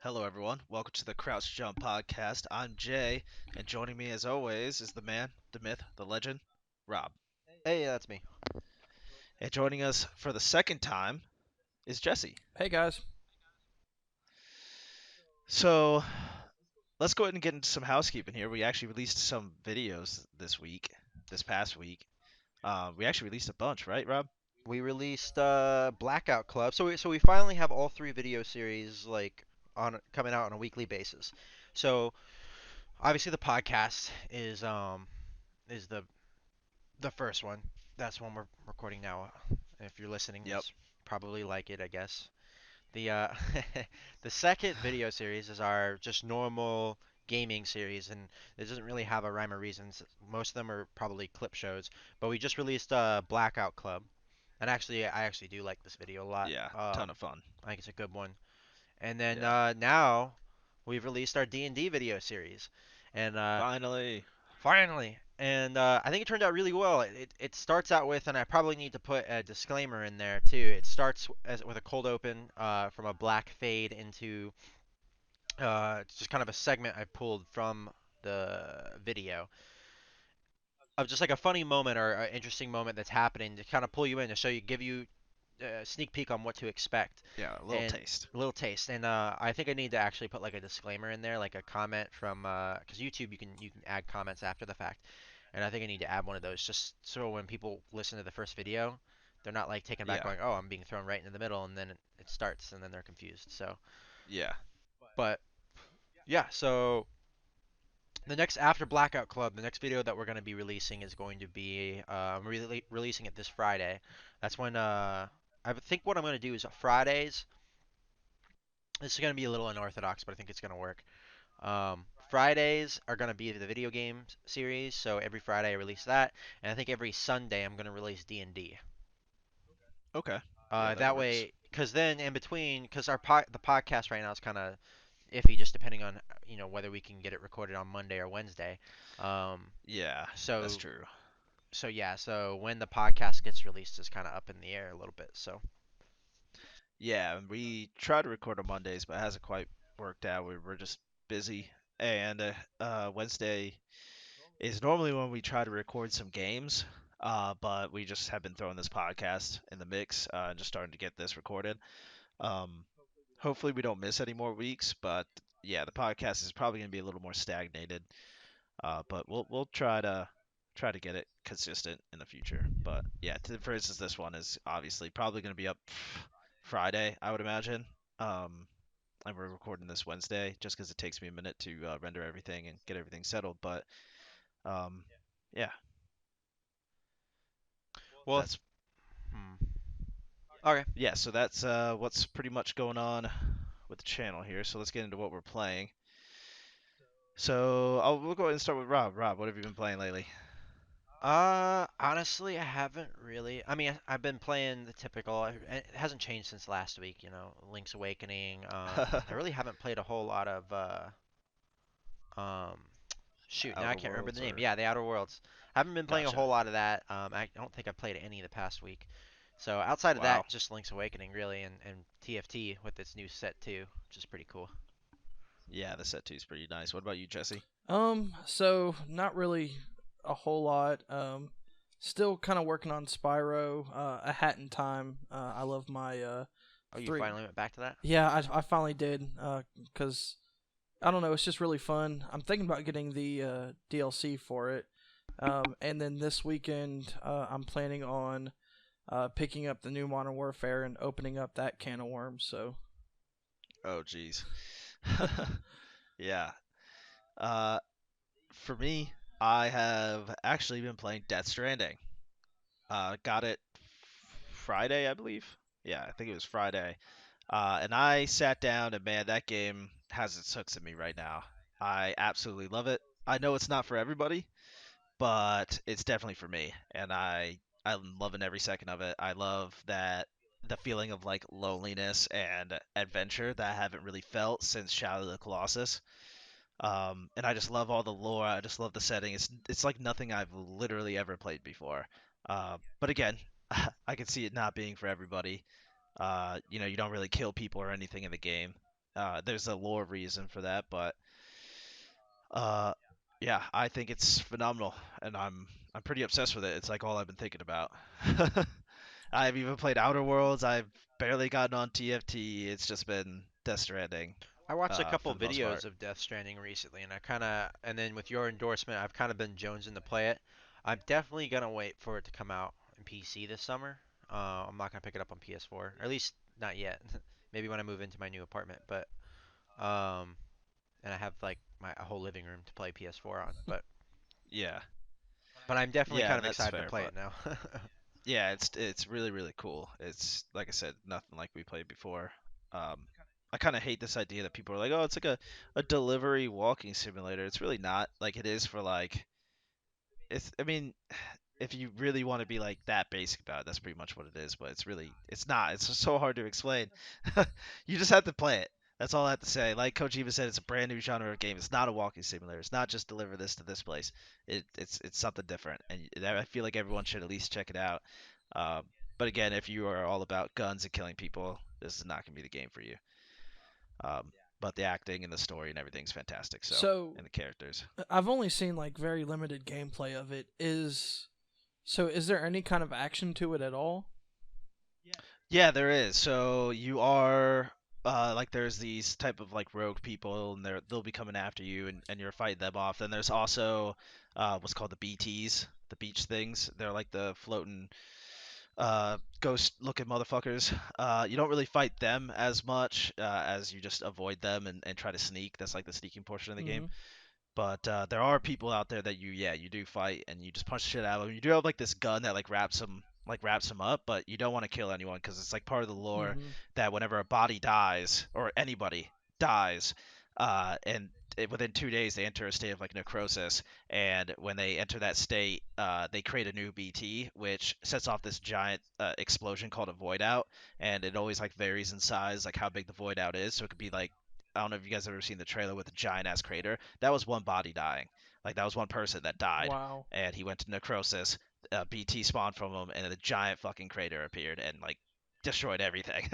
Hello, everyone. Welcome to the Crouch Jump Podcast. I'm Jay, and joining me, as always, is the man, the myth, the legend, Rob. Hey, that's me. And joining us for the second time is Jesse. Hey guys. So, let's go ahead and get into some housekeeping here. We actually released some videos this past week. We actually released a bunch, right, Rob? We released Blackout Club, so we finally have all three video series like on coming out on a weekly basis. So obviously the podcast is the first one. That's one we're recording now. If you're listening, Yep. it's probably like it, I guess. The the second video series is our just normal gaming series, and it doesn't really have a rhyme or reason. Most of them are probably clip shows, but we just released Blackout Club. And actually, I actually do like this video a lot. Yeah, ton of fun. I think it's a good one. And then Yeah. now we've released our D&D video series, and Finally. finally, and I think it turned out really well. It starts out with, and I probably need to put a disclaimer in there too. It starts with a cold open from a black fade into it's just kind of a segment I pulled from the video of just like a funny moment or an interesting moment that's happening to kind of pull you in to show you, give you a sneak peek on what to expect Yeah, a little and taste. a little taste. And I think I need to actually put like a disclaimer in there, like a comment from because YouTube you can add comments after the fact, and I think I need to add one of those just so when people listen to the first video, they're not like taken back Yeah. going, oh, I'm being thrown right into the middle, and then it starts and then they're confused. So, Yeah. but yeah, so the next after Blackout Club, the next video that we're going to be releasing is going to be releasing it this Friday. That's when I think what I'm going to do is Fridays. This is going to be a little unorthodox, but I think it's going to work. Fridays are going to be the video game series, so every Friday I release that, and I think every Sunday I'm going to release D&D. Okay. Yeah, that That works. way, because then in between, because the podcast right now is kind of iffy, just depending on whether we can get it recorded on Monday or Wednesday. Um, Yeah, that's so true. so yeah, so when the podcast gets released is kind of up in the air a little bit. So Yeah, we try to record on Mondays, but it hasn't quite worked out. We're just busy. And Wednesday is normally when we try to record some games, but we just have been throwing this podcast in the mix and just starting to get this recorded. Um, Hopefully we don't miss any more weeks, but yeah, the podcast is probably going to be a little more stagnated. But we'll try to get it consistent in the future. But yeah, for instance, this one is obviously probably going to be up Friday, I would imagine. Um, and we're recording this Wednesday just because it takes me a minute to render everything and get everything settled. But um, yeah, well, that's hmm. Okay. yeah. So that's what's pretty much going on with the channel here. So let's get into what we're playing. So we'll go ahead and start with Rob. Rob, what have you been playing lately? Honestly, I haven't really. I mean, I've been playing the typical. It hasn't changed since last week. Link's Awakening. I really haven't played a whole lot of. Um, Shoot, now I Outer can't remember the Worlds name. or Yeah, the Outer Worlds. I haven't been playing a gotcha. whole lot of that. I don't think I played any the past week. So outside of Wow. that, just Link's Awakening really, and TFT with its new set too, which is pretty cool. Yeah, the set two is pretty nice. What about you, Jesse? So not really a whole lot. Still kind of working on Spyro. A Hat in Time. I love my Oh, you three. finally went back to that? Yeah, I finally did. Cause I don't know, it's just really fun. I'm thinking about getting the DLC for it. And then this weekend, I'm planning on picking up the new Modern Warfare and opening up that can of worms. So Oh, jeez. Yeah. Uh, for me, I have actually been playing Death Stranding. Got it Friday, I believe. Yeah, I think it was Friday. And I sat down and man, that game has its hooks in me right now. I absolutely love it. I know it's not for everybody, but it's definitely for me, and I'm loving every second of it. I love that the feeling of like loneliness and adventure that I haven't really felt since Shadow of the Colossus. And I just love all the lore. I just love the setting. It's like nothing I've literally ever played before. But again, I could see it not being for everybody. You don't really kill people or anything in the game. There's a lore reason for that, but uh, yeah, I think it's phenomenal, and I'm pretty obsessed with it. It's like all I've been thinking about. I've even played Outer Worlds. I've barely gotten on TFT. It's just been Death Stranding, I watched a for couple the most videos part. of Death Stranding recently, and and then with your endorsement, I've kind of been jonesing to play it. I'm definitely gonna wait for it to come out in PC this summer. I'm not gonna pick it up on PS4, or at least not yet. Maybe when I move into my new apartment, but um, and I have like my a whole living room to play PS4 on. Yeah, But I'm definitely yeah, kind of that's excited to fair, play but it now. yeah, it's really really cool. It's like I said, nothing like we played before. Um, I kind of hate this idea that people are like, oh, it's like a delivery walking simulator. It's really not. Like it is for like it's. I mean, if you really want to be like that basic about it, that's pretty much what it is. But it's not. It's just so hard to explain. You just have to play it. That's all I have to say. Like Kojima said, it's a brand new genre of game. It's not a walking simulator. It's not just deliver this to this place. It's something different, and I feel like everyone should at least check it out. Um, but again, if you are all about guns and killing people, this is not gonna be the game for you. Um, but the acting and the story and everything's fantastic. So, So and the characters. I've only seen like very limited gameplay of it. Is there any kind of action to it at all? Yeah, there is. So you are like there's these type of like rogue people and they'll be coming after you and you're fighting them off. Then there's also what's called the BTs, the beach things. They're like the floating ghost looking motherfuckers. You don't really fight them as much as you just avoid them and try to sneak. That's like the sneaking portion of the game. Mm-hmm. But there are people out there that you do fight and you just punch the shit out of them. You do have like this gun that wraps them up, but you don't want to kill anyone because it's like part of the lore Mm-hmm. that whenever a body dies or anybody dies, within 2 days they enter a state of like necrosis, and when they enter that state, they create a new BT, which sets off this giant explosion called a void out, and it always like varies in size, like how big the void out is. So it could be like I don't know if you guys have ever seen the trailer with a giant ass crater. That was one body dying. Like that was one person that died, Wow. and he went to necrosis. BT spawned from him, and a giant fucking crater appeared and like destroyed everything.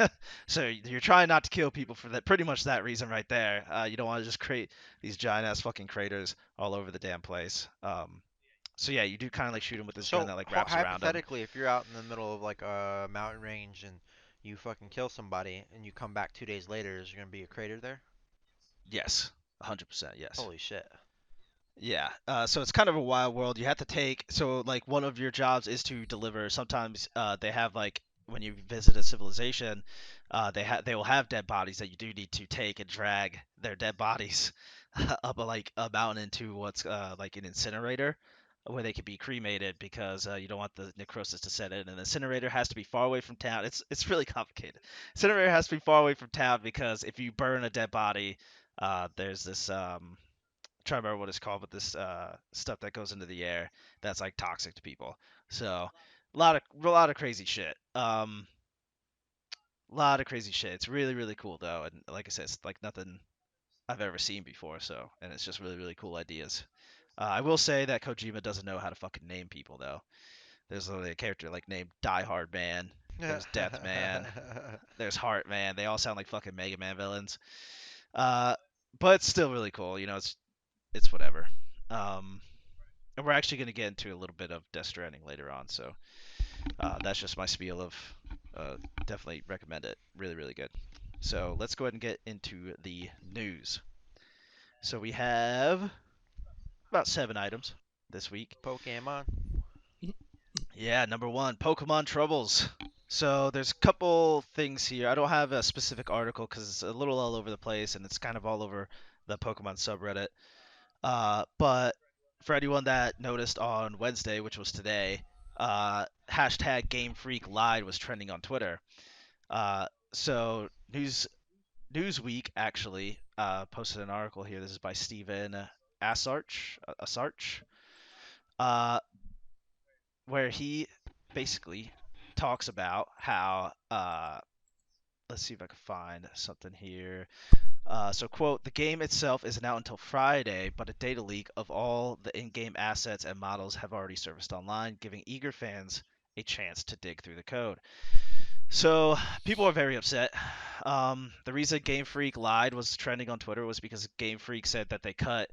So you're trying not to kill people for that, pretty much that reason right there. You don't want to just create these giant ass fucking craters all over the damn place. So yeah, you do kind of like shoot him with this gun So that like wraps around him. hypothetically, if you're out in the middle of like a mountain range and you fucking kill somebody and you come back 2 days later, is there gonna be a crater there? Yes, 100% yes. Holy shit. Yeah, so it's kind of a wild world. You have to take so like one of your jobs is to deliver. Sometimes they have like when you visit a civilization, they will have dead bodies that you do need to take and drag their dead bodies up like a mountain into what's like an incinerator where they can be cremated because you don't want the necrosis to set in. An incinerator has to be far away from town. It's really complicated. Incinerator has to be far away from town because if you burn a dead body, there's this trying to remember what it's called, but this stuff that goes into the air that's like toxic to people. So a lot of crazy shit. A lot of crazy shit. It's really really cool though, and like I said, it's like nothing I've ever seen before. So, and it's just really really cool ideas. I will say that Kojima doesn't know how to fucking name people though. There's literally a character like named Die Hard Man. There's Death Man. There's Heart Man. They all sound like fucking Mega Man villains. Uh, but it's still really cool. It's whatever. Um, and we're actually going to get into a little bit of Death Stranding later on, so that's just my spiel of definitely recommend it. Really, really good. So let's go ahead and get into the news. So we have about 7 items this week. Pokemon. Yeah, number one, Pokemon Troubles. So there's a couple things here. I don't have a specific article because it's a little all over the place and it's kind of all over the Pokemon subreddit. But for anyone that noticed on Wednesday, which was today, hashtag Game Freak lied was trending on Twitter. So Newsweek actually posted an article here. This is by Stephen Asarch, uh, where he basically talks about how let's see if I can find something here. So, quote, the game itself isn't out until Friday, but a data leak of all the in game assets and models have already surfaced online, giving eager fans a chance to dig through the code. So people are very upset. The reason Game Freak lied was trending on Twitter was because Game Freak said that they cut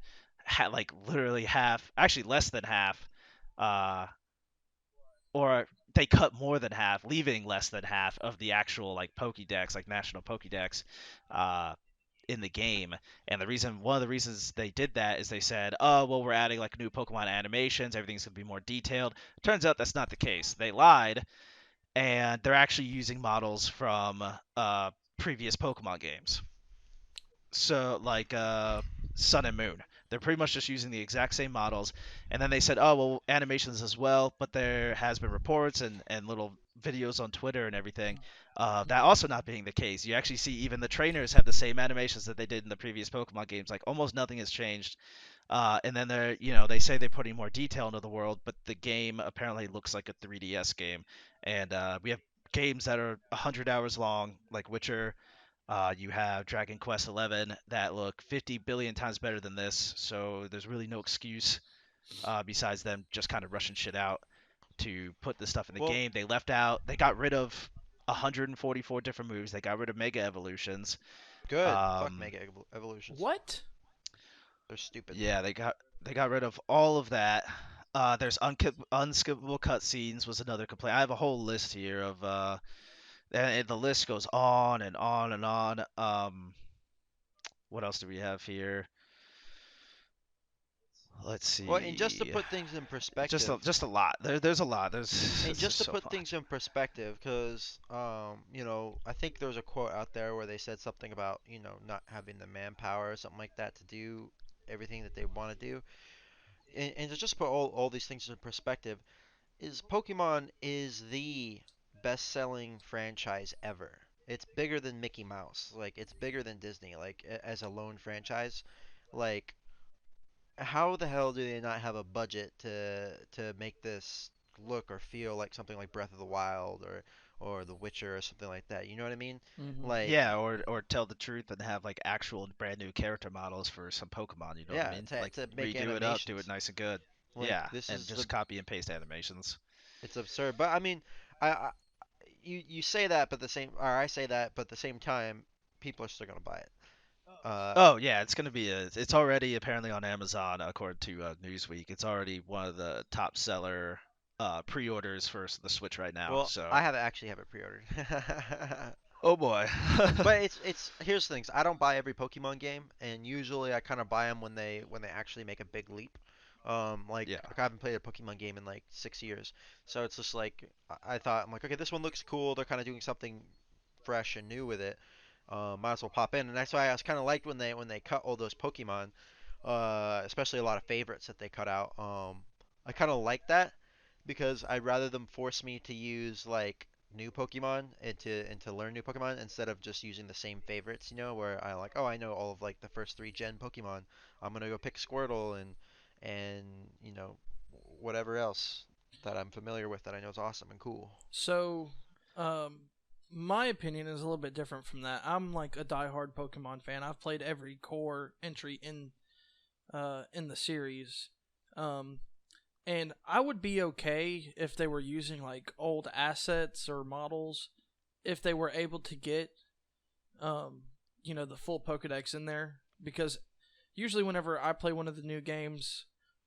like literally half, actually less than half, uh, or they cut more than half, leaving less than half of the actual like Pokédex, like national Pokédex, uh, in the game. And one of the reasons they did that is they said, oh well, we're adding like new Pokemon animations, everything's gonna be more detailed. Turns out that's not the case. They lied, and they're actually using models from previous Pokemon games. So like Sun and Moon. They're pretty much just using the exact same models, and then they said, "Oh well, animations as well." But there has been reports and little videos on Twitter and everything that also not being the case. You actually see even the trainers have the same animations that they did in the previous Pokemon games. Like almost nothing has changed. And then they say they're putting more detail into the world, but the game apparently looks like a 3DS game. And we have games that are 100 hours long, like Witcher. You have Dragon Quest 11 that look 50 billion times better than this, so there's really no excuse besides them just kind of rushing shit out to put this stuff in the Well, game. They got rid of 144 different moves. They got rid of Mega Evolutions. good. Fuck Um, Mega Evolutions. What? They're stupid. yeah, they got rid of all of that. There's unskippable cutscenes was another complaint. I have a whole list here of and the list goes on and on and on. What else do we have here? Let's Well, and just to see. put things in Just perspective, a lot. There's a lot. and It's just just to so put much. things in perspective, because I think there was a quote out there where they said something about not having the manpower or something like that to do everything that they want to do, and to just put all these things in perspective, is Pokemon is the best-selling franchise ever. It's bigger than Mickey Mouse. Like it's bigger than Disney. Like as a lone franchise, like how the hell do they not have a budget to make this look or feel like something like Breath of the Wild or The Witcher or something like that? You know what I mean? Mm-hmm. Like Yeah, or tell the truth and have like actual brand new character models for some Pokemon. You know what I yeah, mean? to Like to make redo it up, do it animations. nice and good. Like Yeah, this and is the just copy and paste animations. it's absurd. But I mean, I you say that, but I say that, but at the same time, people are still gonna buy it. Uh, Oh yeah, it's already apparently on Amazon according to Newsweek. It's already one of the top seller pre-orders for the Switch right now. well, So, I have actually have it pre-ordered. oh boy. But it's here's the things. I don't buy every Pokemon game, and usually I kind of buy them when they actually make a big leap. Yeah. Like I haven't played a Pokemon game in like 6 years, so it's just like I thought I'm like, okay, this one looks cool. They're kind of doing something fresh and new with it. Might as well pop in, and that's why I was kind of liked when they cut all those Pokemon, especially a lot of favorites that they cut out. I kind of like that because I'd rather them force me to use like new Pokemon and to learn new Pokemon instead of just using the same favorites, where I like, oh, I know all of like the first 3 gen Pokemon. I'm gonna go pick Squirtle and whatever else that I'm familiar with that I know is awesome and cool. So, um, my opinion is a little bit different from that. I'm like a diehard Pokemon fan. I've played every core entry in the series. Um, and I would be okay if they were using like old assets or models if they were able to get the full Pokédex in there, because usually whenever I play one of the new games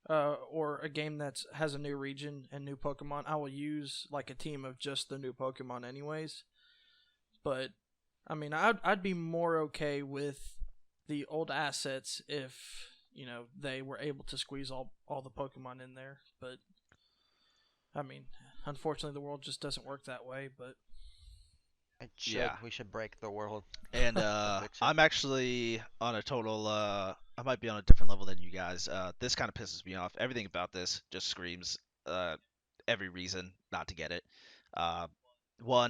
or a game that has a new region and new Pokemon, I will use like a team of just the new Pokemon anyways. But I mean, I'd be more okay with the old assets if they were able to squeeze all the Pokemon in there. But I mean, unfortunately, the world just doesn't work that way. But It should. Yeah. We should break the world And to fix it. I'm actually on a total I might be on a different level than you guys. This kind of pisses me off. Everything about this just screams every reason not to get it. Uh, one,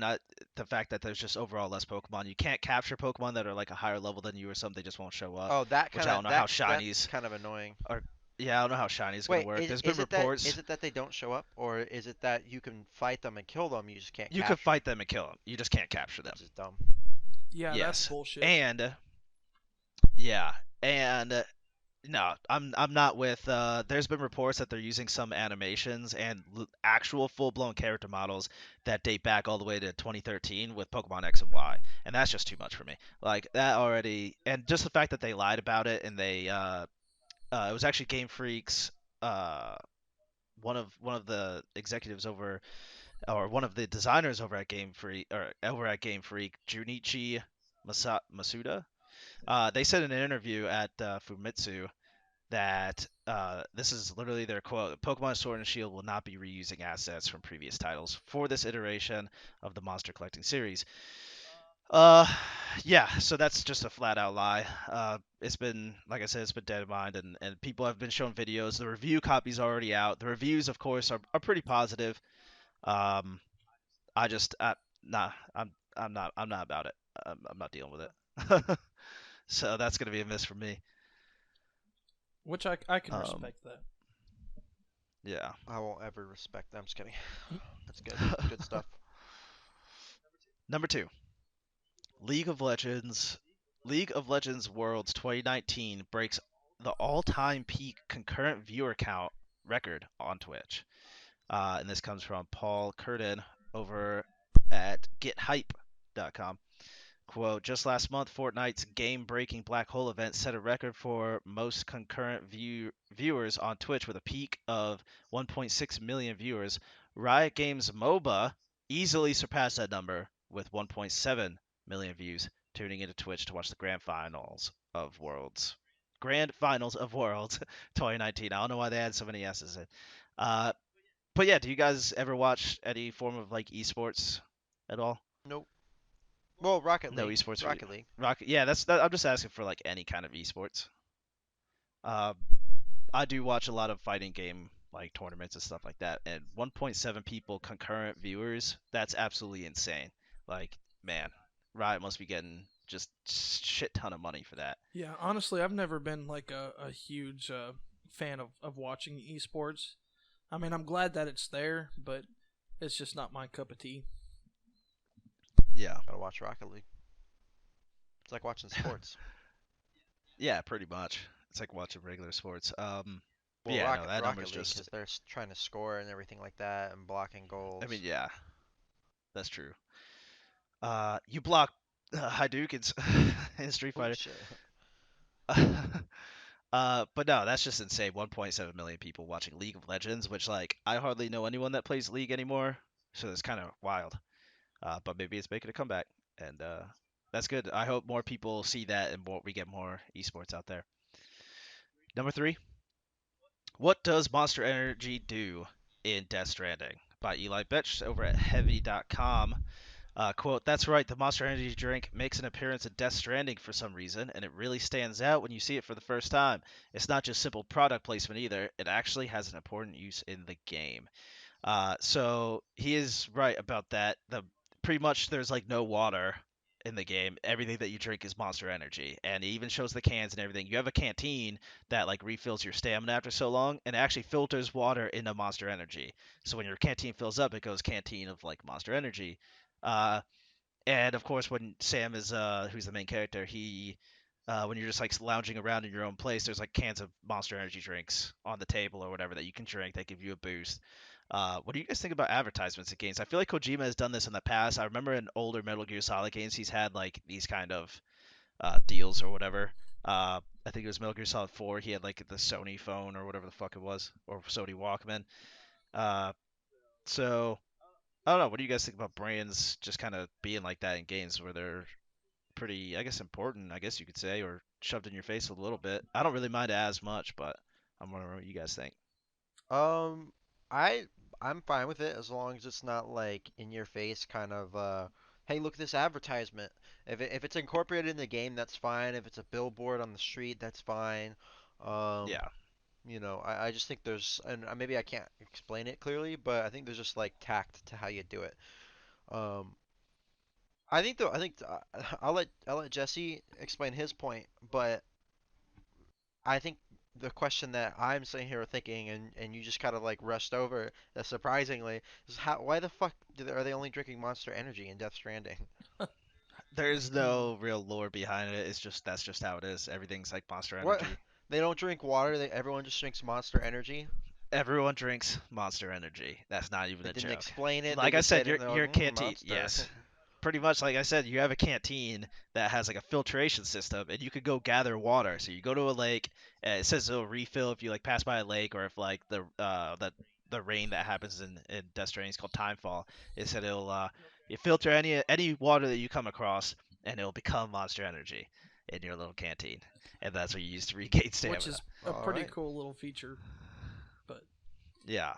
the fact that there's just overall less Pokemon. You can't capture Pokemon that are like a higher level than you or something. They just won't show up. Oh, that Which kind I of don't know how that's shinies kind of annoying. are. Yeah, I don't know how shinies gonna Wait, work. is There's been is it that reports. they don't show up, or is it that you can fight them and kill them, you just can't You can capture them, fight them and kill them. You just can't capture them. which is dumb. yeah, that's Yes. bullshit. And yeah, and No, I'm not with. There's been reports that they're using some animations and actual full-blown character models that date back all the way to 2013 with Pokemon X and Y, and that's just too much for me. Like that already, and just the fact that they lied about it and it was actually Game Freak's uh one of the executives over or one of the designers over at Game Freak or over at Game Freak, Junichi Masuda. They said in an interview at Fumitsu that this is literally their quote: Pokemon Sword and Shield will not be reusing assets from previous titles for this iteration of the monster collecting series. Uh, yeah, so that's just a flat out lie. It's been, like I said, it's been dead in mind, and people have been shown videos. The review copy's already out. The reviews, of course, are pretty positive. Um, I just, nah, I'm not about it. I'm not dealing with it. So that's gonna be a miss for me. which I can Um, respect that. yeah. I won't ever respect them. I'm just kidding. That's good. Good stuff. Number two, League of Legends. League of Legends Worlds 2019 breaks the all-time peak concurrent viewer count record on Twitch. And this comes from Paul Curtin over at GetHype.com. Quote, just last month, Fortnite's game-breaking Black Hole event set a record for most concurrent viewers on Twitch with a peak of 1.6 million viewers. Riot Games MOBA easily surpassed that number with 1.7 million views tuning into Twitch to watch the Grand Finals of Worlds 2019. I don't know why they had so many S's in. Uh, but yeah, do you guys ever watch any form of like esports at all? Nope. Well, Rocket No League. esports for you. Rocket League. Rocket. Yeah, I'm just asking for like any kind of esports. Uh, I do watch a lot of fighting game like tournaments and stuff like that, and 1.7 people concurrent viewers. That's absolutely insane. Like, man, Riot must be getting just shit ton of money for that. Yeah, honestly, I've never been like a huge fan of watching esports. I mean, I'm glad that it's there, but it's just not my cup of tea. Yeah. Gotta watch Rocket League. It's like watching sports. Yeah, pretty much. It's like watching regular sports. But Well, yeah, no, Rocket that Rocket number's League just. because they're trying to score and everything like that and blocking I mean, goals. yeah, that's true. You block Hadoukens in Street Oh Fighter. shit. But no, that's just insane. 1.7 million people watching League of Legends, which like I hardly know anyone that plays League anymore, so it's kind of wild. But maybe it's making a comeback, and that's good. I hope more people see that and we get more esports out there. Number three, what does Monster Energy do in Death Stranding? By Eli Betch over at Heavy.com. Quote, that's right, the Monster Energy drink makes an appearance in Death Stranding for some reason, and it really stands out when you see it for the first time. It's not just simple product placement either, it actually has an important use in the game. So he is right about that. Pretty much there's like no water in the game. Everything that you drink is Monster Energy, and it even shows the cans and everything. You have a canteen that like refills your stamina after so long, and it actually filters water into Monster Energy. So when your canteen fills up, it goes canteen of like Monster Energy. Uh, and of course, when Sam is who's the main character, he when you're just like lounging around in your own place, there's like cans of Monster Energy drinks on the table or whatever that you can drink that give you a boost. What do you guys think about advertisements in games? I feel like Kojima has done this in the past. I remember in older Metal Gear Solid games, he's had like these kind of deals or whatever. I think it was Metal Gear Solid 4. He had like the Sony phone or whatever the fuck it was, or Sony Walkman. Uh, so I don't know. What do you guys think about brands just kind of being like that in games where they're pretty, I guess, important, I guess you could say, or shoved in your face a little bit? I don't really mind it as much, but I'm wondering what you guys think. Um, I I'm fine with it as long as it's not like in your face kind of hey, look at this advertisement. If it's incorporated in the game, that's fine. If it's a billboard on the street, that's fine. Um, Yeah. I just think there's and maybe I can't explain it clearly, but I think there's just like tact to how you do it. Um, I think I'll let Jesse explain his point, but I think the question that I'm sitting here thinking, and you just kind of like rushed over, surprisingly, is how why the fuck are they only drinking Monster Energy in Death Stranding? There's no real lore behind it. It's just that's just how it is. Everything's like Monster What Energy. They don't drink water. Everyone just drinks Monster Energy. Everyone drinks Monster Energy. That's not even They a didn't joke. explain it. They Like I just said, said it, you're and they're like, you're a canteen. Monster. Yes, pretty much. Like I said, you have a canteen that has like a filtration system, and you could go gather water. So you go to a lake. It says it'll refill if you like pass by a lake, or if like the rain that happens in Death Stranding is called timefall. It said it'll you filter any water that you come across, and it'll become Monster Energy in your little canteen, and that's what you use to regain which stamina. is a All pretty right. cool little feature. But Yeah.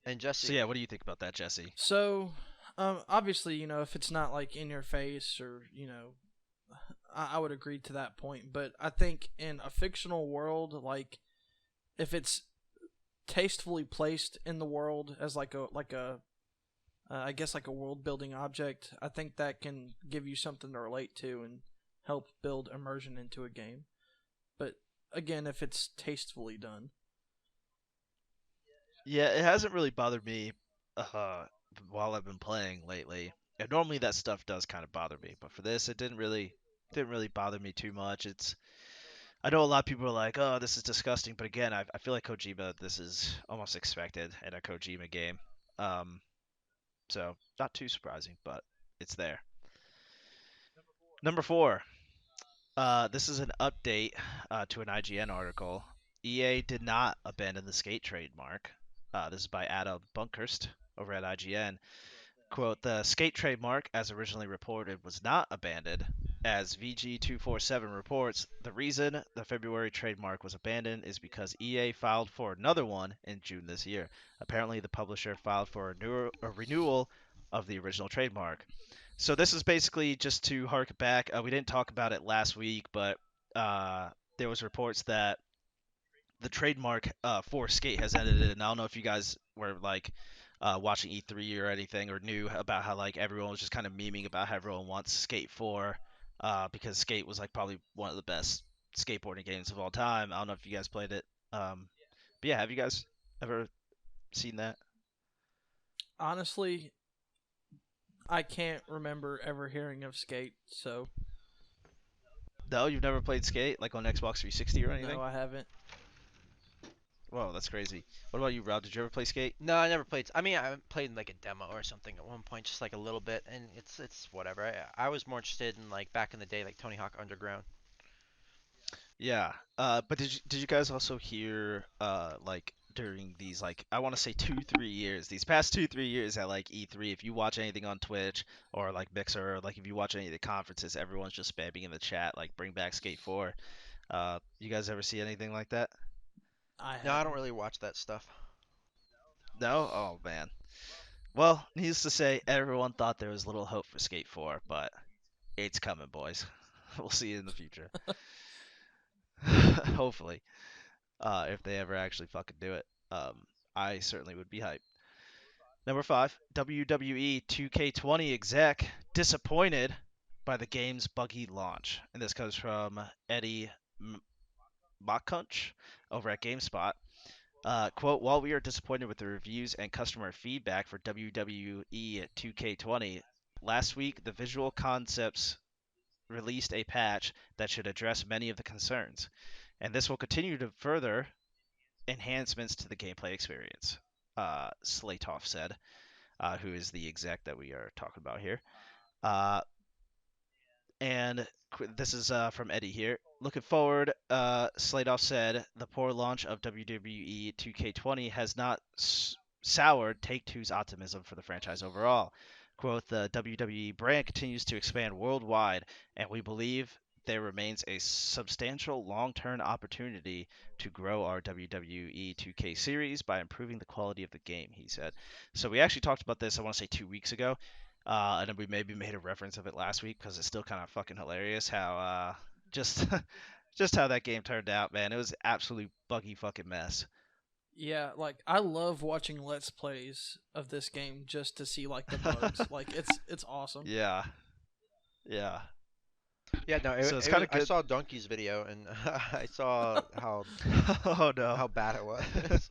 And So Jesse, yeah, what do you think about that, Jesse? so, obviously, if it's not like in your face or I would agree to that point. But I think in a fictional world, like if it's tastefully placed in the world as like a I guess like a world building object, I think that can give you something to relate to and help build immersion into a game. But again, if it's tastefully done. Yeah, it hasn't really bothered me uh while I've been playing lately. And normally that stuff does kind of bother me, but for this it didn't really bother me too much. I know a lot of people are like, "Oh, this is disgusting," but again, I feel like Kojima this is almost expected in a Kojima game. Um so not too surprising, but it's there. Number 4. This is an update to an IGN article. EA did not abandon the skate trademark. This is by Adam Bunkerst over at IGN. Quote, the skate trademark, as originally reported, was not abandoned. As VG247 reports, the reason the February trademark was abandoned is because EA filed for another one in June this year. Apparently, the publisher filed for a renewal of the original trademark. So this is basically just to hark back. We didn't talk about it last week, but uh, there was reports that the trademark for Skate has ended, and I don't know if you guys were like watching E3 or anything, or knew about how like everyone was just kind of memeing about how everyone wants Skate 4 because Skate was like probably one of the best skateboarding games of all time. I don't know if you guys played it. But yeah, have you guys ever seen that? Honestly, I can't remember ever hearing of Skate, so No, you've never played Skate like on Xbox 360 or anything? no, I haven't. Whoa, that's crazy. What about you, Rob? Did you ever play Skate? no, I never played. I mean, I played like a demo or something at one point, just like a little bit, and it's whatever. I was more interested in like back in the day, like Tony Hawk Underground. Yeah. But did you guys also hear like during these like I want to say 2 3 years, these past 2 3 years at like E3, if you watch anything on Twitch or like Mixer, or like if you watch any of the conferences, everyone's just spamming in the chat like bring back Skate 4. You guys ever see anything like that? I No, I don't haven't. really watch that stuff. No? Oh man. Well, needless to say, everyone thought there was little hope for Skate 4, but it's coming, boys. We'll see you in the future. Hopefully. If they ever actually fucking do it. I certainly would be hyped. Number 5, WWE 2K20 exec disappointed by the game's buggy launch. And this comes from Eddie Makunch over at GameSpot. Quote, while we are disappointed with the reviews and customer feedback for WWE 2K20, last week the Visual Concepts released a patch that should address many of the concerns. And this will continue to further enhancements to the gameplay experience, Slatov said, who is the exec that we are talking about here. Uh, and this is from Eddie here. Looking forward, Slatov said the poor launch of WWE 2K20 has not soured Take-Two's optimism for the franchise overall. Quote, the WWE brand continues to expand worldwide, and we believe there remains a substantial long-term opportunity to grow our WWE 2K series by improving the quality of the game, he said. So we actually talked about this, I want to say 2 weeks ago, and then we maybe made a reference of it last week because it's still kind of fucking hilarious how just just how that game turned out, man. It was an absolute buggy fucking mess. Yeah, like I love watching Let's Plays of this game just to see like the bugs. Like it's awesome. Yeah, yeah. Yeah, no, So it's kind of I good. saw Donkey's video and I saw Oh no. how bad it was.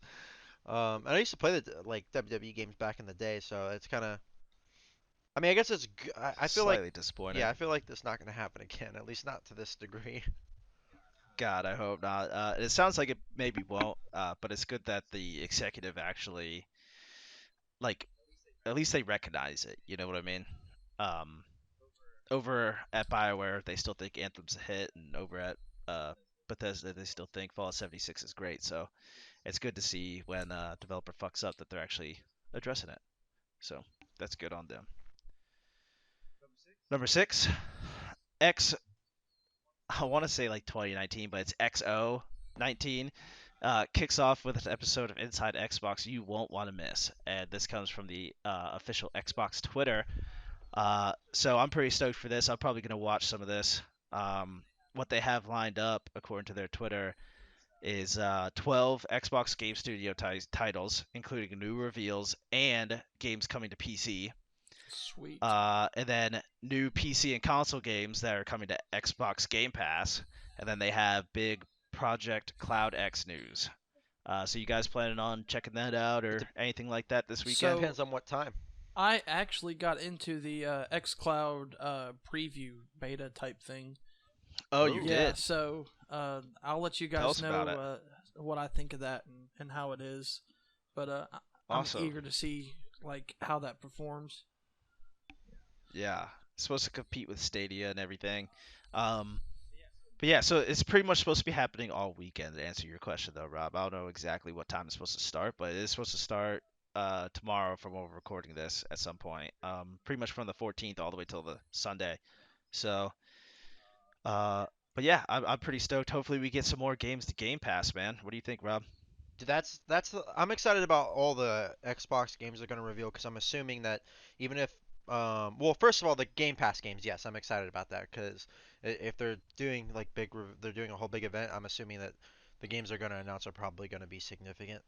And I used to play the like WWE games back in the day, so it's kind of. I mean, I guess it's. I feel like. Slightly disappointing. Yeah, I feel like that's not going to happen again. At least not to this degree. God, I hope not. It sounds like it maybe won't, but it's good that the executive actually, like, at least they recognize it. You know what I mean? Um, over at BioWare, they still think Anthem's a hit, and over at Bethesda, they still think Fallout 76 is great. So it's good to see when a developer fucks up that they're actually addressing it. So that's good on them. Number six, X. I want to say like 2019, but it's XO19. Kicks off with an episode of Inside Xbox you won't want to miss, and this comes from the official Xbox Twitter. So I'm pretty stoked for this. I'm probably gonna watch some of this. What they have lined up, according to their Twitter, is 12 Xbox Game Studio titles, including new reveals and games coming to PC. Sweet. And then new PC and console games that are coming to Xbox Game Pass. And then they have big Project Cloud X news. So you guys planning on checking that out or anything like that this weekend? So- Depends on what time. I actually got into the XCloud preview beta type thing. Oh, you Yeah, did. so I'll let you Tell guys us know about it. what I think of that and how it is. But I'm Awesome. eager to see like how that performs. Yeah, it's supposed to compete with Stadia and everything. But yeah, so it's pretty much supposed to be happening all weekend. To answer your question though, Rob, I don't know exactly what time it's supposed to start, but it is supposed to start tomorrow from when we're recording this at some point. Pretty much from the 14th all the way till the Sunday. So, but yeah, I'm pretty stoked. Hopefully we get some more games to Game Pass, man. What do you think, Rob? Dude, I'm excited about all the Xbox games they're going to reveal because I'm assuming that even if well, first of all, the Game Pass games, yes, I'm excited about that because if they're doing like they're doing a whole big event, I'm assuming that the games they're going to announce are probably going to be significant.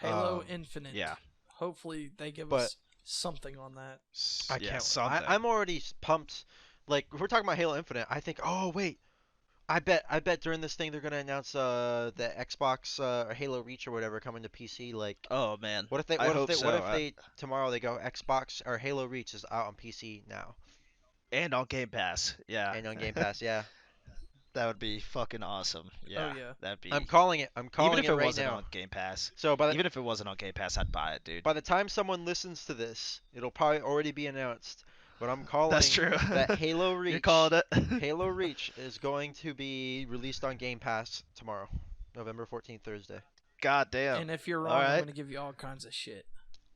Halo Infinite. Yeah. Hopefully they give But- us something on that. I Yeah, can't. something. I'm already pumped. Like if we're talking about Halo Infinite, I think, oh wait, I bet during this thing they're gonna announce the Xbox or Halo Reach or whatever coming to PC. Like, Oh man. what if they I what if hope they so. what if they tomorrow they go Xbox or Halo Reach is out on PC now And on Game Pass. Yeah. and on Game Pass? Yeah, That would be fucking awesome. Yeah. Oh, yeah. That'd be. I'm calling it. I'm Even calling if it it right wasn't now. on Game Pass. So Even if it wasn't on Game Pass, I'd buy it, dude. by the time someone listens to this, it'll probably already be announced. But I'm calling That's true. that Halo You're Reach. calling it. Halo Reach is going to be released on Game Pass tomorrow, November 14th, Thursday. God damn. And if you're wrong, All I'm right. going to give you all kinds of shit.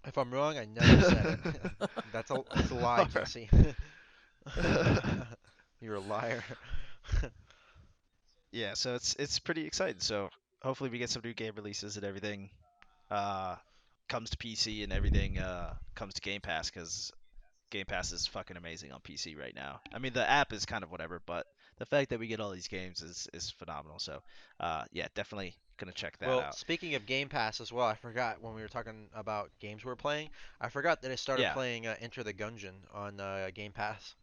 If I'm wrong, I never said it. That's a lie, Alright. Jesse. You're a liar. Yeah, so it's pretty exciting. So hopefully we get some new game releases and everything comes to PC and everything comes to Game Pass because Game Pass is fucking amazing on PC right now. I mean the app is kind of whatever, but the fact that we get all these games is phenomenal. So yeah, definitely gonna check that Well, out. speaking of Game Pass as well, I forgot when we were talking about games we're playing. I forgot that I started Yeah. playing Enter the Gungeon on Game Pass.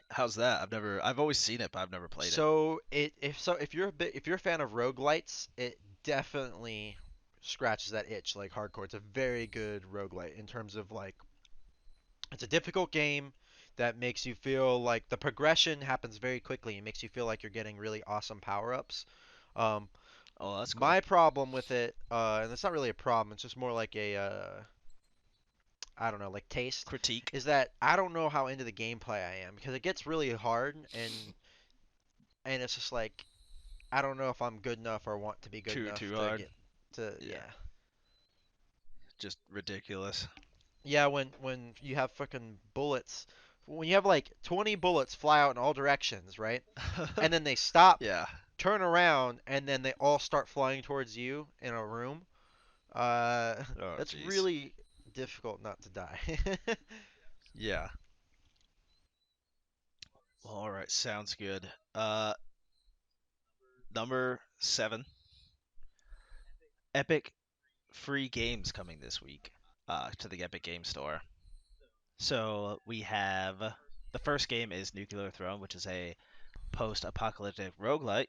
How's that? I've always seen it, but I've never played it. So if you're a fan of roguelites, it definitely scratches that itch like hardcore. It's a very good roguelite in terms of like it's a difficult game that makes you feel like the progression happens very quickly. It makes you feel like you're getting really awesome power-ups. Um, Oh, that's cool. my problem with it, and it's not really a problem, it's just more like a I don't know, like taste, Critique. is that I don't know how into the gameplay I am because it gets really hard and it's just like I don't know if I'm good enough or want to be good Too- enough too to hard. get to Yeah. yeah. Just ridiculous. Yeah, when you have fucking bullets, when you have like 20 bullets fly out in all directions, right? And then they stop, yeah. turn around, and then they all start flying towards you in a room. Oh, That's jeez. really difficult not to die. Yeah. Well, all right, sounds good. Number 7, Epic free games coming this week to the Epic Game Store. So we have the first game is Nuclear Throne, which is a post-apocalyptic roguelite.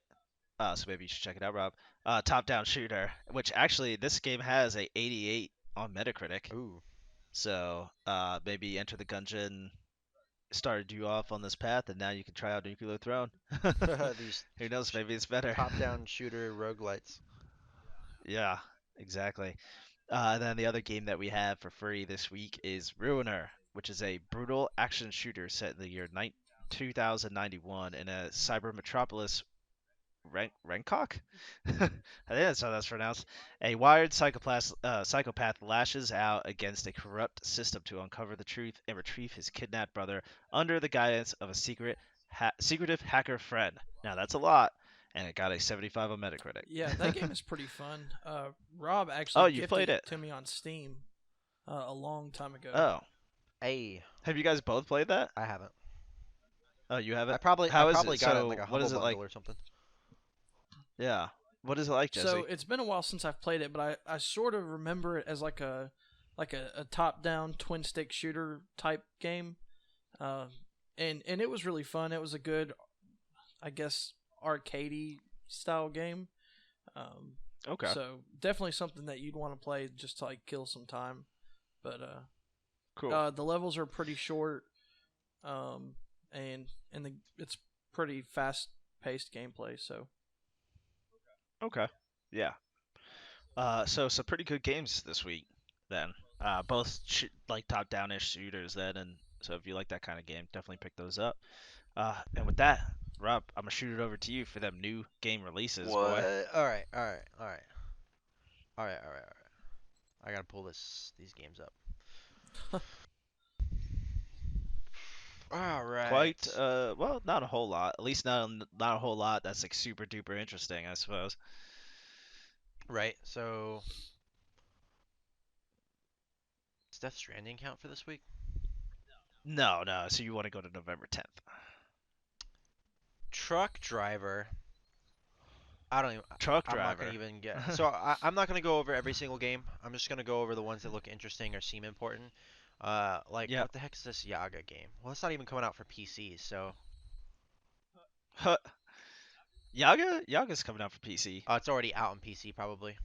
So maybe you should check it out, Rob. Top-down shooter, which actually this game has a 88 on Metacritic. Ooh. So maybe Enter the Gungeon started you off on this path, and now you can try out Nuclear Throne. These Who knows? Maybe it's better. top-down shooter roguelites. Yeah, exactly. Then the other game that we have for free this week is Ruiner, which is a brutal action shooter set in the year 2091 in a cyber metropolis. Renkok? I think that's how that's pronounced. A wired psychopath lashes out against a corrupt system to uncover the truth and retrieve his kidnapped brother under the guidance of a secretive hacker friend. Now that's a lot, and it got a 75 on Metacritic. Yeah, that game is pretty fun. Rob Oh, actually you gifted played it it? to me on Steam a long time ago. Oh, Hey, have you guys both played that? I haven't. Oh, you I haven't? probably I How is probably it? got it in like So, a what humble is it like? bundle or something. Yeah. What is it like, Jesse? So it's been a while since I've played it, but I sort of remember it as like a top down twin stick shooter type game, and it was really fun. It was a good, I guess, arcadey style game. Okay. So definitely something that you'd want to play just to like kill some time. But Cool. the levels are pretty short, and it's pretty fast paced gameplay. So Okay. Yeah. So some pretty good games this week then. Both like top-down-ish shooters then, and so if you like that kind of game, definitely pick those up. And with that, Rob, I'm gonna shoot it over to you for them new game releases, What? boy. All right, all right, all right, all right, all right, all right. I gotta pull these games up. All right. Quite well, not a whole lot. At least not a whole lot that's like super duper interesting, I suppose. Right. So, does Death Stranding count for this week? No, no. So you want to go to November 10th? Truck Driver. I don't even. Truck I'm not gonna Driver. even get. So I'm not gonna go over every single game. I'm just gonna go over the ones that look interesting or seem important. Like Yeah. what the heck is this Yaga game? Well, it's not even coming out for PCs, so Huh. Yaga's coming out for PC. it's already out on PC probably.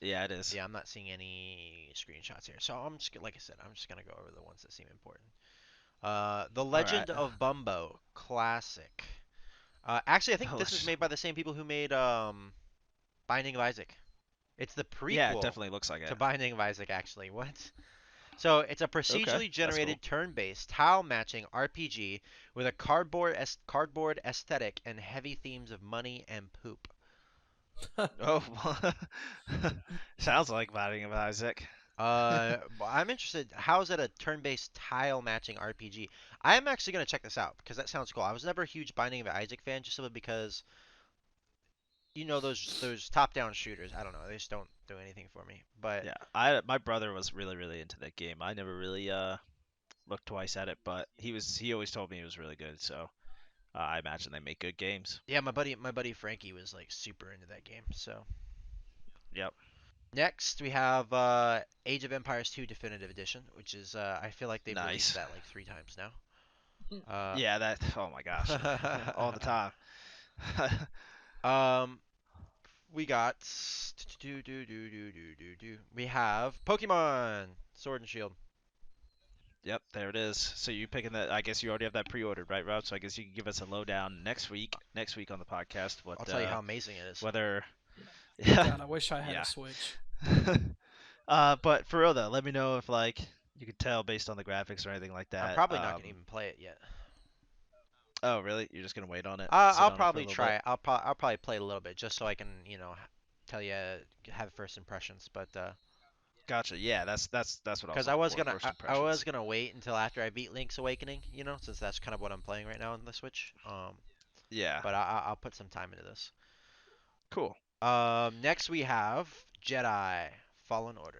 Yeah, it is. Yeah, I'm not seeing any screenshots here. So I'm just like I said, I'm just gonna go over the ones that seem important. The All right. Legend of Bumbo classic. Actually, I think That this is looks. made by the same people who made Binding of Isaac. It's the Yeah, it prequel definitely looks like to it. Binding of Isaac, actually. What? So it's a Okay, procedurally that's generated cool. turn-based tile matching RPG with a cardboard aesthetic and heavy themes of money and poop. Oh, sounds like Binding of Isaac. But I'm interested. How is it a turn-based tile matching RPG? I am actually gonna check this out because that sounds cool. I was never a huge Binding of Isaac fan, just simply because those top-down shooters. I don't know. They just don't do anything for me. But Yeah, my brother was really into that game. I never really looked twice at it, but he always told me it was really good. So I imagine they make good games. yeah, my buddy Frankie was like super into that game. So Yep. next we have Age of Empires 2 Definitive Edition, which is I feel like they've released Nice. that like 3 times now. Yeah, that. Oh my gosh, all the time. Um, we got we have Pokemon Sword and Shield. Yep, there it is. So you picking that? I guess you already have that pre-ordered, right, Rob? So I guess you can give us a lowdown next week. Next week on the podcast, what I'll tell you how amazing it is. whether. God, I wish I had Yeah. a Switch. But for real though, let me know if like you could tell based on the graphics or anything like that. I'm probably not gonna even play it yet. Oh, really? You're just gonna wait on it? Sit I'll on it for a probably little try bit? it. I'll probably play it a little bit just so I can tell you have first impressions. But Gotcha. Yeah, that's what I was because looking for, first I was impressions. gonna wait until after I beat Link's Awakening, since that's kind of what I'm playing right now on the Switch. Yeah. But I'll put some time into this. Cool. Next we have Jedi Fallen Order.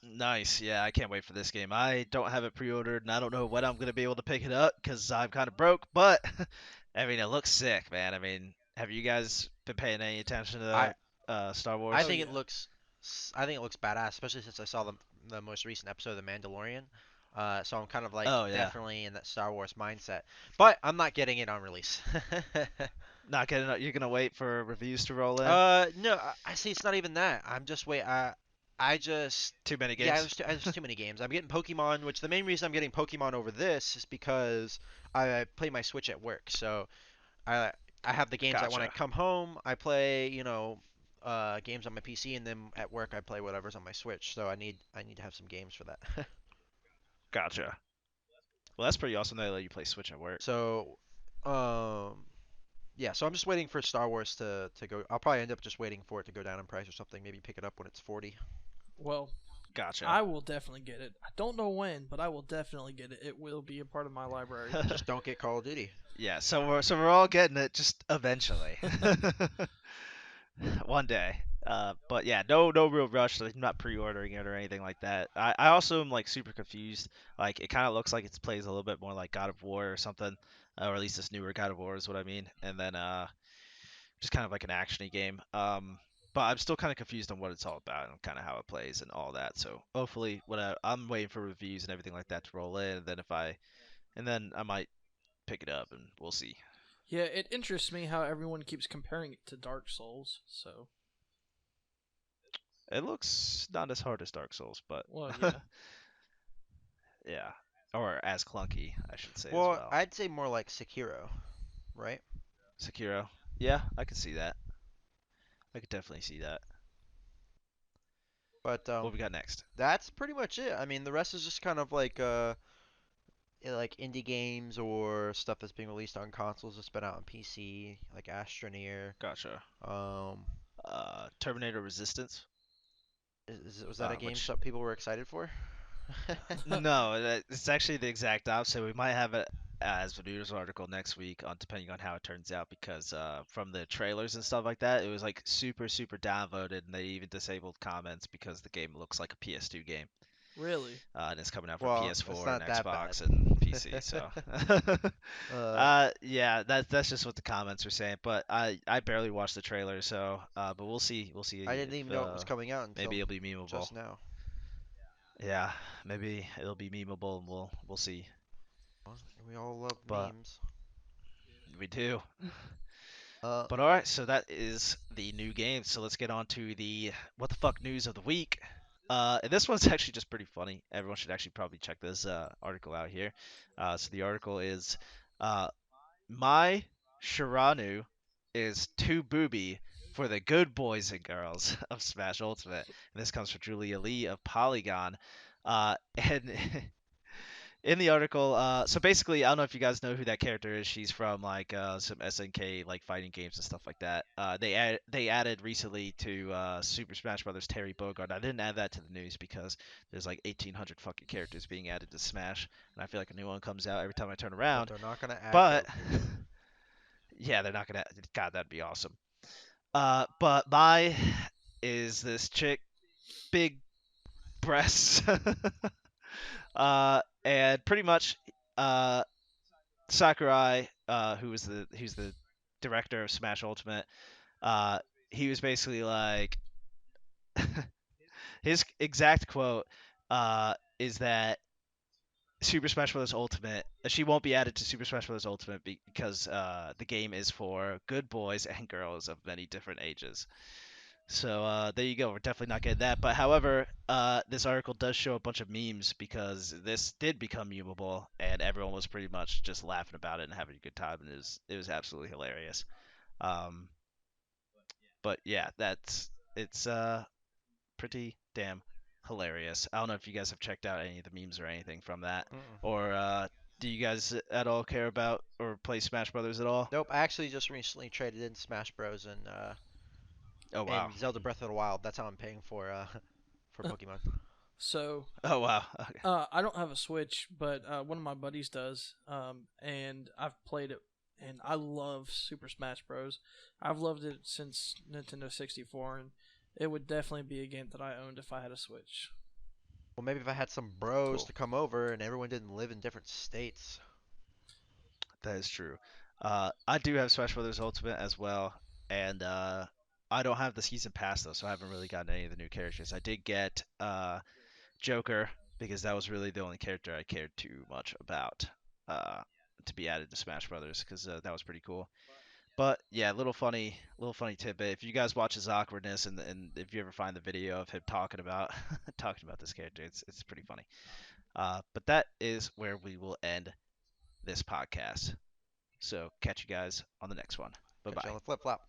Nice. Yeah, I can't wait for this game. I don't have it pre-ordered, and I don't know when I'm gonna be able to pick it up because I'm kind of broke. But I mean, it looks sick, man. I mean, have you guys been paying any attention to I that Star Wars? I Oh think yeah. it looks I think it looks badass, especially since I saw the most recent episode of The Mandalorian. So I'm kind of like Oh yeah. definitely in that Star Wars mindset. But I'm not getting it on release. Not getting. You're gonna wait for reviews to roll in. No, I see. It's not even that. I'm just wait. I just Too many yeah, games. there's just too many games. I'm getting Pokemon, which the main reason I'm getting Pokemon over this is because I play my Switch at work. So I I have the games that when I Gotcha. come home, I play, games on my PC, and then at work I play whatever's on my Switch. So I need to have some games for that. Gotcha. Well, that's pretty awesome that they let you play Switch at work. So, um, yeah. So I'm just waiting for Star Wars to go. I'll probably end up just waiting for it to go down in price or something. Maybe pick it up when it's 40. Well, Gotcha. I will definitely get it. I don't know when, but I will definitely get it. It will be a part of my library. Just don't get Call of Duty. Yeah, so we're all getting it just eventually. One day. But yeah, no real rush. Like, I'm not pre-ordering it or anything like that. I also am like super confused. Like it kind of looks like it plays a little bit more like God of War or something, or at least this newer God of War is what I mean. And then just kind of like an actiony game. But I'm still kind of confused on what it's all about and kind of how it plays and all that. So hopefully, I'm waiting for reviews and everything like that to roll in, and then I might pick it up and we'll see. Yeah, it interests me how everyone keeps comparing it to Dark Souls. So, It looks not as hard as Dark Souls, but well, yeah. yeah, or as clunky, I should say as Well, well. I'd say more like Sekiro, right? Sekiro, yeah, I could see that. I could definitely see that. But What we got next? that's pretty much it. I mean, the rest is just kind of like indie games or stuff that's being released on consoles that's been out on PC, like Astroneer. Gotcha. Um, Terminator Resistance. was that a game Which some people were excited for? no, it's actually the exact opposite. We might have it as a news article next week on depending on how it turns out because from the trailers and stuff like that, it was like super downvoted and they even disabled comments because the game looks like a PS2 game. Really? And it's coming out for Well, it's PS4 and not that bad. Xbox and PC. So, uh, yeah, that's just what the comments were saying. But I barely watched the trailer, so but we'll see I didn't if even know it was coming out maybe until it'll be memeable. just now. Yeah, maybe it'll be memeable, and we'll see. Well, we all love But memes. we do. Uh, But all right, so that is the new game. So let's get on to the what the fuck news of the week. And this one's actually just pretty funny. Everyone should actually probably check this article out here. So the article is uh, My Shiranu is too booby for the good boys and girls of Smash Ultimate. And this comes from Julia Lee of Polygon. And in the article, so basically, I don't know if you guys know who that character is. She's from like some SNK like fighting games and stuff like that. They added recently to Super Smash Brothers Terry Bogard. I didn't add that to the news because there's like 1,800 fucking characters being added to Smash, and I feel like a new one comes out every time I turn but around. they're not gonna add But Goku. yeah, they're not gonna. God, that'd be awesome. But Mai is this chick, big breasts, and pretty much, uh, Sakurai, who's the director of Smash Ultimate, uh, he was basically like his exact quote is that Super Smash Bros. Ultimate she won't be added to Super Smash Bros. Ultimate because the game is for good boys and girls of many different ages. So there you go. We're definitely not getting that. But however, this article does show a bunch of memes because this did become memeable, and everyone was pretty much just laughing about it and having a good time, and it was absolutely hilarious. Um, but yeah, it's pretty damn hilarious. I don't know if you guys have checked out any of the memes or anything from that, Mm-mm. or do you guys at all care about or play Smash Brothers at all? Nope. I actually just recently traded in Smash Bros. Oh wow. And Zelda Breath of the Wild. That's how I'm paying for for Pokemon. So, Oh wow. Okay. I don't have a Switch, but one of my buddies does, and I've played it, and I love Super Smash Bros. I've loved it since Nintendo 64, and it would definitely be a game that I owned if I had a Switch. Well, maybe if I had some bros Cool. to come over and everyone didn't live in different states. That is true. I do have Smash Brothers Ultimate as well, and I don't have the season pass though, so I haven't really gotten any of the new characters. I did get Joker because that was really the only character I cared too much about uh, to be added to Smash Brothers because that was pretty cool. But yeah, little funny tidbit. If you guys watch his awkwardness and if you ever find the video of him talking about talking about this character, it's pretty funny. But that is where we will end this podcast. So catch you guys on the next one. Bye Catch you on bye. the flip flop.